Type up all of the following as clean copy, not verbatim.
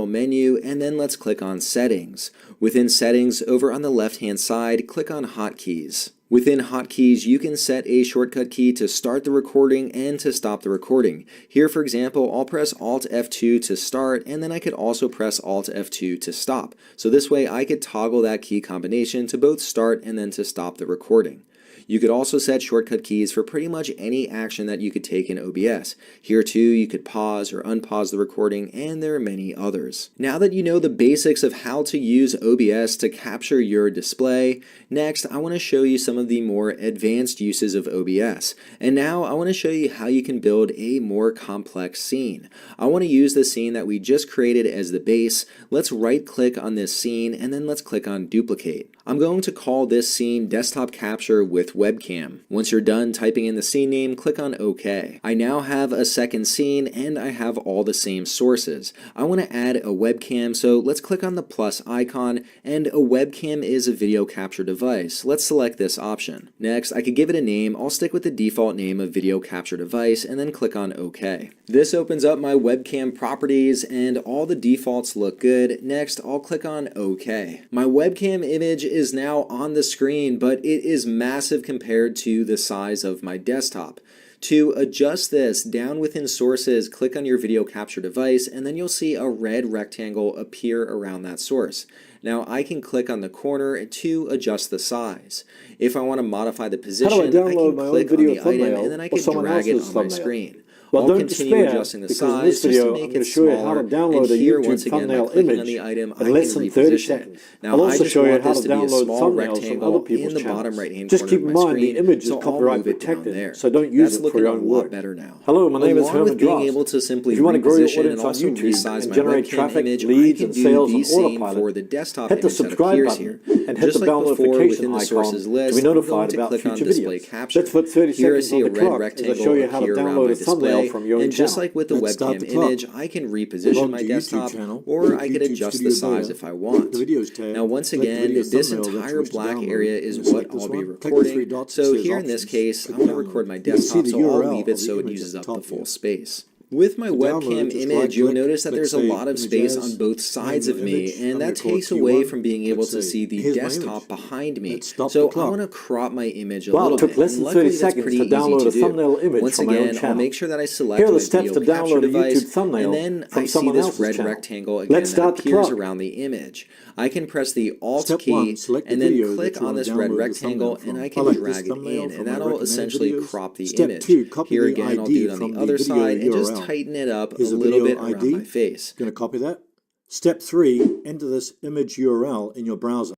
File menu, and then let's click on Settings. Within Settings, over on the left-hand side, click on Hotkeys. Within Hotkeys, you can set a shortcut key to start the recording and to stop the recording. Here, for example, I'll press Alt F2 to start, and then I could also press Alt F2 to stop. So this way I could toggle that key combination to both start and then to stop the recording. You could also set shortcut keys for pretty much any action that you could take in OBS. Here too, you could pause or unpause the recording, and there are many others. Now that you know the basics of how to use OBS to capture your display, next I want to show you some of the more advanced uses of OBS. And now I want to show you how you can build a more complex scene. I want to use the scene that we just created as the base. Let's right click on this scene and then let's click on Duplicate. I'm going to call this scene Desktop Capture with Webcam. Once you're done typing in the scene name, click on OK. I now have a second scene and I have all the same sources. I want to add a webcam, so let's click on the plus icon, and a webcam is a video capture device. Let's select this option. Next, I could give it a name. I'll stick with the default name of video capture device and then click on OK. This opens up my webcam properties and all the defaults look good. Next, I'll click on OK. My webcam image is now on the screen, but it is massive compared to the size of my desktop. To adjust this, down within sources, click on your video capture device and then you'll see a red rectangle appear around that source. Now I can click on the corner to adjust the size. If I want to modify the position, I can click on the item and then I can drag it on my screen. I'll continue adjusting the size just to make it smaller, and here once again by clicking on the item I can reposition it. Now I just want this to be a small rectangle in the bottom right hand corner of my screen, so I'll move it down there. That's looking a lot better now. Hello, my name is Herman With being Drost. able to simply If you want to grow your reposition audience and on also YouTube resize and my generate webcam traffic, image, I leads, can and do sales the on same autopilot, for the desktop hit the image that subscribe appears button here. and hit Just the like bell before notification within the icon sources to list, be I'm going notified to about click on future display videos. capture. Let's put 30 Here I seconds see on a the red clock as I show rectangle you how to appear around download my a thumbnail display, from your own and just channel. like with the Let's start webcam the clock. image, I can reposition Welcome my to your YouTube desktop, channel. or I Click could YouTube adjust Studio the size Beta. if I want. The Videos tab. Now once Select the again, video this thumbnail that you entire wish to black download. area is And what select I'll this be one. Click the three recording. dots that So says here in this Options. case, I Click want to Download. record my You can see desktop, the so I'll URL leave it of the so it image at uses the up the top full here. space. With my To download, webcam just image, you'll right-click, notice that click there's a Save lot of Image space As, on both name sides your of me, image. and I'm that going to call takes away Q1. from being able Click to Save. see the Here's my desktop image. behind me. Let's stop So the clock. I want to crop my image a Wow, little it took bit, less and than 30 luckily that's seconds pretty to easy download to a do. thumbnail image Once from my own again, I'll channel. make sure that I select Here are my the steps video to capture download a device, YouTube thumbnail and then from I see someone this else's red channel. rectangle again Let's that start the appears clock. around the image. I can press the Alt Step key 1. Select the and then video that click you on want to this red download the rectangle, thumbnail and from. I I can like drag this it thumbnail in, from and my that'll recommended essentially videos. crop the Step image. 2. Copy Here the again, I'll ID do it on from the the other video side and just URL. tighten it up a Here's the little video bit around ID. my face. Going to copy that. Step 3. Enter this image URL in your browser.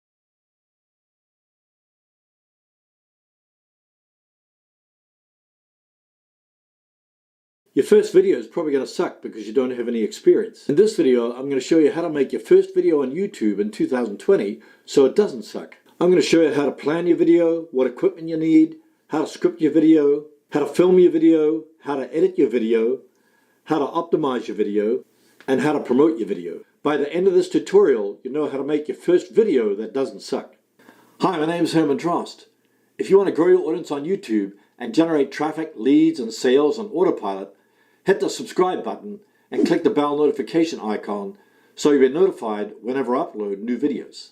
Your first video is probably going to suck because you don't have any experience. In this video, I'm going to show you how to make your first video on YouTube in 2020 so it doesn't suck. I'm going to show you how to plan your video, what equipment you need, how to script your video, how to film your video, how to edit your video, how to optimize your video, and how to promote your video. By the end of this tutorial, you know how to make your first video that doesn't suck. Hi, my name is Herman Drost. If you want to grow your audience on YouTube and generate traffic, leads, and sales on autopilot, hit the subscribe button and click the bell notification icon so you'll be notified whenever I upload new videos.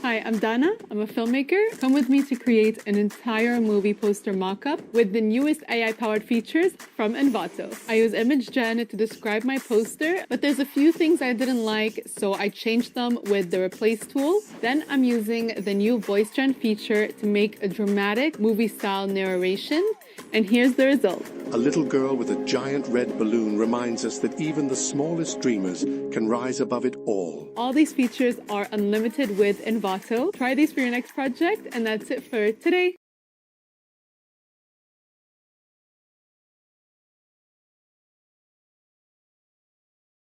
Hi, I'm Dana. I'm a filmmaker. Come with me to create an entire movie poster mockup with the newest AI-powered features from Envato. I use ImageGen to describe my poster, but there's a few things I didn't like, so I changed them with the Replace tool. Then I'm using the new VoiceGen feature to make a dramatic movie-style narration, and here's the result. A little girl with a giant red balloon reminds us that even the smallest dreamers can rise above it all. All these features are unlimited with Envato. Try these for your next project, and that's it for today.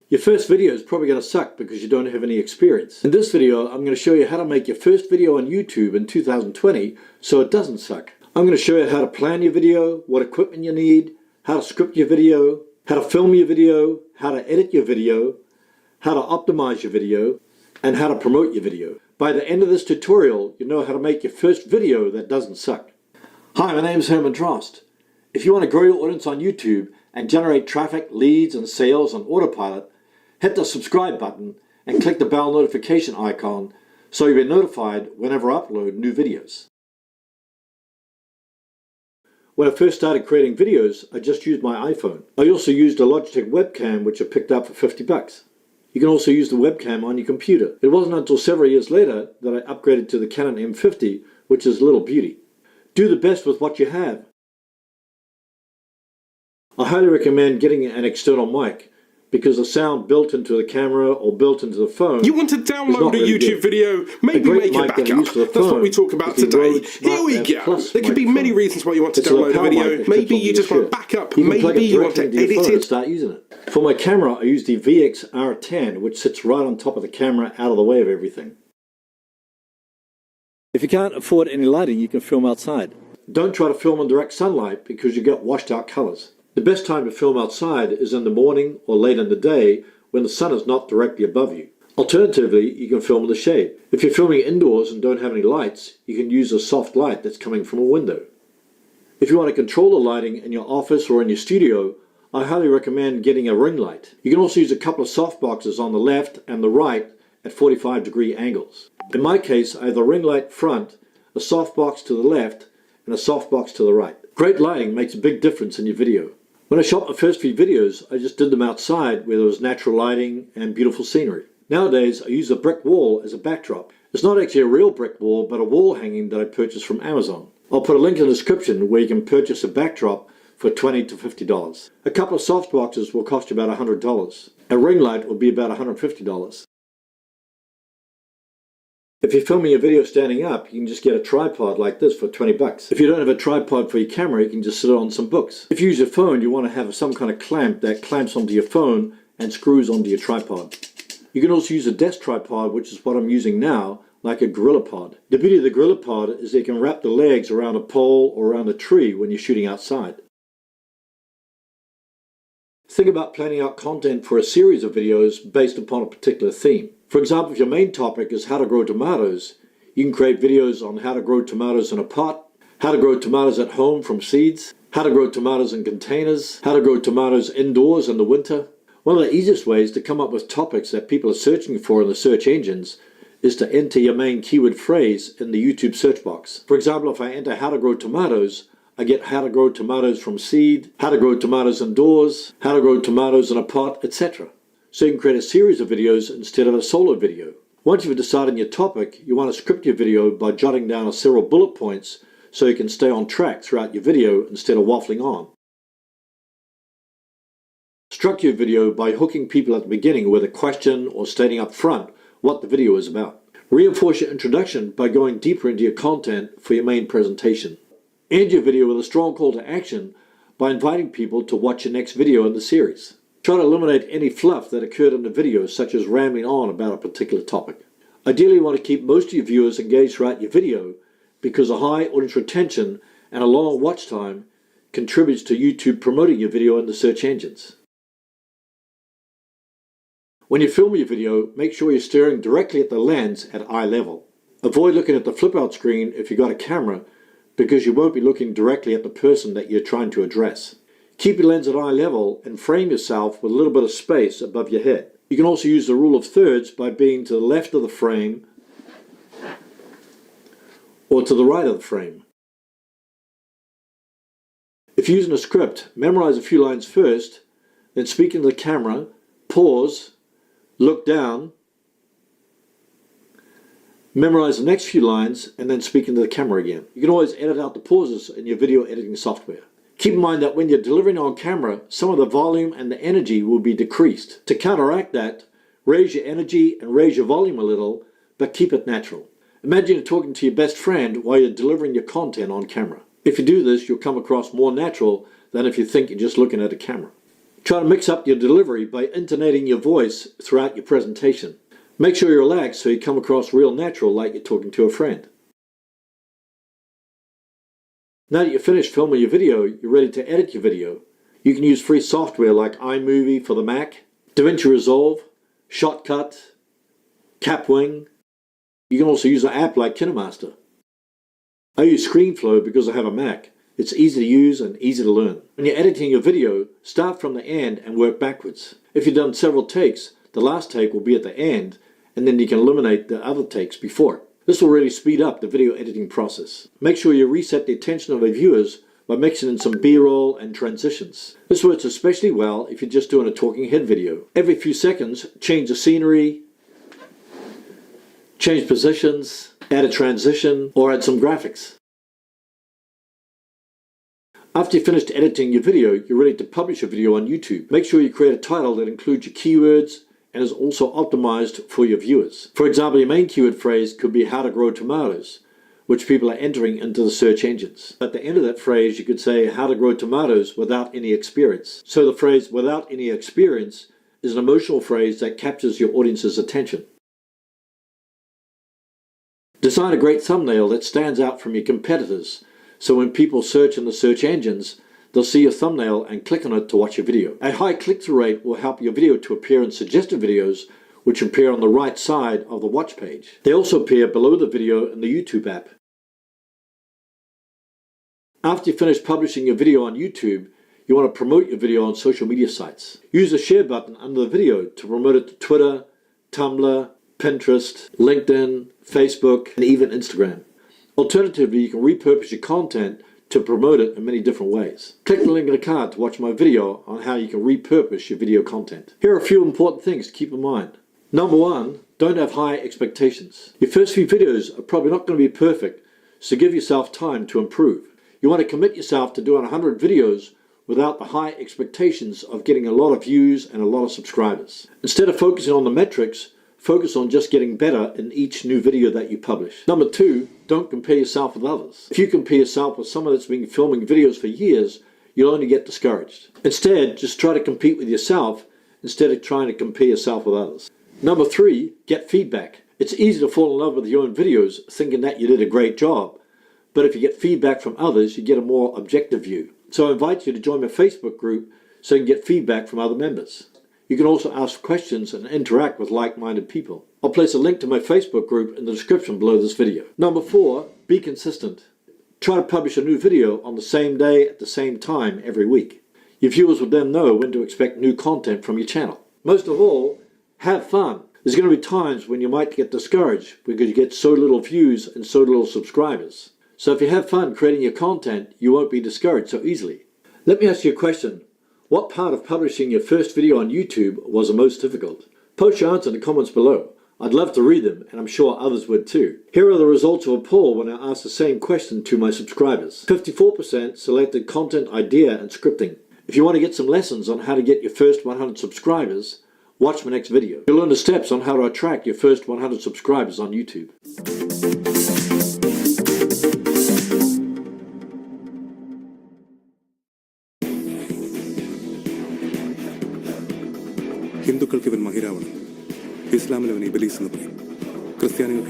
Your first video is probably going to suck because you don't have any experience. In this video, I'm going to show you how to make your first video on YouTube in 2020 so it doesn't suck. I'm going to show you how to plan your video, what equipment you need, how to script your video, how to film your video, how to edit your video, how to optimize your video, and how to promote your video. By the end of this tutorial, you know how to make your first video that doesn't suck. Hi, my name is Herman Trost. If you want to grow your audience on YouTube and generate traffic, leads, and sales on autopilot, hit the subscribe button and click the bell notification icon so you'll be notified whenever I upload new videos. When I first started creating videos, I just used my iPhone. I also used a Logitech webcam which I picked up for 50 bucks. You can also use the webcam on your computer. It wasn't until several years later that I upgraded to the Canon M50, which is a little beauty. Do the best with what you have. I highly recommend getting an external mic because the sound built into the camera or built into the phone. You want to download a YouTube video, maybe make a backup. That's what we talk about today. Here we go. There could be many reasons why you want to download a video. Maybe you just want backup. Maybe you want to edit it. Start using it. For my camera, I use the VX-R10, which sits right on top of the camera, out of the way of everything. If you can't afford any lighting, you can film outside. Don't try to film in direct sunlight because you get washed out colors. The best time to film outside is in the morning or late in the day when the sun is not directly above you. Alternatively, you can film in the shade. If you're filming indoors and don't have any lights, you can use a soft light that's coming from a window. If you want to control the lighting in your office or in your studio, I highly recommend getting a ring light. You can also use a couple of softboxes on the left and the right at 45-degree angles. In my case, I have the ring light front, a softbox to the left, and a softbox to the right. Great lighting makes a big difference in your video. When I shot my first few videos, I just did them outside where there was natural lighting and beautiful scenery. Nowadays, I use a brick wall as a backdrop. It's not actually a real brick wall, but a wall hanging that I purchased from Amazon. I'll put a link in the description where you can purchase a backdrop for $20 to $50. A couple of softboxes will cost you about $100. A ring light will be about $150. If you're filming a video standing up, you can just get a tripod like this for 20 bucks. If you don't have a tripod for your camera, you can just sit it on some books. If you use your phone, you want to have some kind of clamp that clamps onto your phone and screws onto your tripod. You can also use a desk tripod, which is what I'm using now, like a GorillaPod. The beauty of the GorillaPod is they can wrap the legs around a pole or around a tree when you're shooting outside. Think about planning out content for a series of videos based upon a particular theme. For example, if your main topic is how to grow tomatoes, you can create videos on how to grow tomatoes in a pot, how to grow tomatoes at home from seeds, how to grow tomatoes in containers, how to grow tomatoes indoors in the winter. One of the easiest ways to come up with topics that people are searching for in the search engines is to enter your main keyword phrase in the YouTube search box. For example, if I enter how to grow tomatoes, I get how to grow tomatoes from seed, how to grow tomatoes indoors, how to grow tomatoes in a pot, etc. So you can create a series of videos instead of a solo video. Once you've decided on your topic, you want to script your video by jotting down several bullet points so you can stay on track throughout your video instead of waffling on. Structure your video by hooking people at the beginning with a question or stating up front what the video is about. Reinforce your introduction by going deeper into your content for your main presentation. End your video with a strong call to action by inviting people to watch your next video in the series. Try to eliminate any fluff that occurred in the video, such as rambling on about a particular topic. Ideally, you want to keep most of your viewers engaged throughout your video because a high audience retention and a long watch time contributes to YouTube promoting your video in the search engines. When you film your video, make sure you're staring directly at the lens at eye level. Avoid looking at the flip-out screen if you've got a camera because you won't be looking directly at the person that you're trying to address. Keep your lens at eye level and frame yourself with a little bit of space above your head. You can also use the rule of thirds by being to the left of the frame or to the right of the frame. If using a script, memorize a few lines first, then speak into the camera, pause, look down, memorize the next few lines, and then speak into the camera again. You can always edit out the pauses in your video editing software. Keep in mind that when you're delivering on camera, some of the volume and the energy will be decreased. To counteract that, raise your energy and raise your volume a little, but keep it natural. Imagine you're talking to your best friend while you're delivering your content on camera. If you do this, you'll come across more natural than if you think you're just looking at a camera. Try to mix up your delivery by intonating your voice throughout your presentation. Make sure you're relaxed so you come across real natural like you're talking to a friend. Now that you're finished filming your video, you're ready to edit your video. You can use free software like iMovie for the Mac, DaVinci Resolve, Shotcut, Capwing. You can also use an app like KineMaster. I use ScreenFlow because I have a Mac. It's easy to use and easy to learn. When you're editing your video, start from the end and work backwards. If you've done several takes, the last take will be at the end, and then you can eliminate the other takes before. This will really speed up the video editing process. Make sure you reset the attention of your viewers by mixing in some B-roll and transitions. This works especially well if you're just doing a talking head video. Every few seconds, change the scenery, change positions, add a transition, or add some graphics. After you've finished editing your video, you're ready to publish a video on YouTube. Make sure you create a title that includes your keywords and is also optimized for your viewers. For example, your main keyword phrase could be how to grow tomatoes, which people are entering into the search engines. At the end of that phrase, you could say how to grow tomatoes without any experience. So the phrase without any experience is an emotional phrase that captures your audience's attention. Design a great thumbnail that stands out from your competitors, so when people search in the search engines, they'll see your thumbnail and click on it to watch your video. A high click-through rate will help your video to appear in suggested videos, which appear on the right side of the watch page. They also appear below the video in the YouTube app. After you finish publishing your video on YouTube, you want to promote your video on social media sites. Use the share button under the video to promote it to Twitter, Tumblr, Pinterest, LinkedIn, Facebook, and even Instagram. Alternatively, you can repurpose your content to promote it in many different ways. Click the link in the card to watch my video on how you can repurpose your video content. Here are a few important things to keep in mind. Number one, don't have high expectations. Your first few videos are probably not going to be perfect, so give yourself time to improve. You want to commit yourself to doing 100 videos without the high expectations of getting a lot of views and a lot of subscribers. Instead of focusing on the metrics, focus on just getting better in each new video that you publish. Number two, don't compare yourself with others. If you compare yourself with someone that's been filming videos for years, you'll only get discouraged. Instead, just try to compete with yourself instead of trying to compare yourself with others. Number three, get feedback. It's easy to fall in love with your own videos thinking that you did a great job, but if you get feedback from others, you get a more objective view. So I invite you to join my Facebook group so you can get feedback from other members. You can also ask questions and interact with like-minded people. I'll place a link to my Facebook group in the description below this video. Number four, be consistent. Try to publish a new video on the same day at the same time every week. Your viewers will then know when to expect new content from your channel. Most of all, have fun. There's going to be times when you might get discouraged because you get so little views and so little subscribers. So if you have fun creating your content, you won't be discouraged so easily. Let me ask you a question. What part of publishing your first video on YouTube was the most difficult? Post your answer in the comments below. I'd love to read them, and I'm sure others would too. Here are the results of a poll when I asked the same question to my subscribers. 54% selected content idea and scripting. If you want to get some lessons on how to get your first 100 subscribers, watch my next video. You'll learn the steps on how to attract your first 100 subscribers on YouTube. ഹിന്ദുക്കൾക്ക് ഇവൻ മഹിരാവണം, ഇസ്ലാമിൽ അവൻ ഇബലീസ് എന്ന് പറയും, ക്രിസ്ത്യാനികൾക്ക്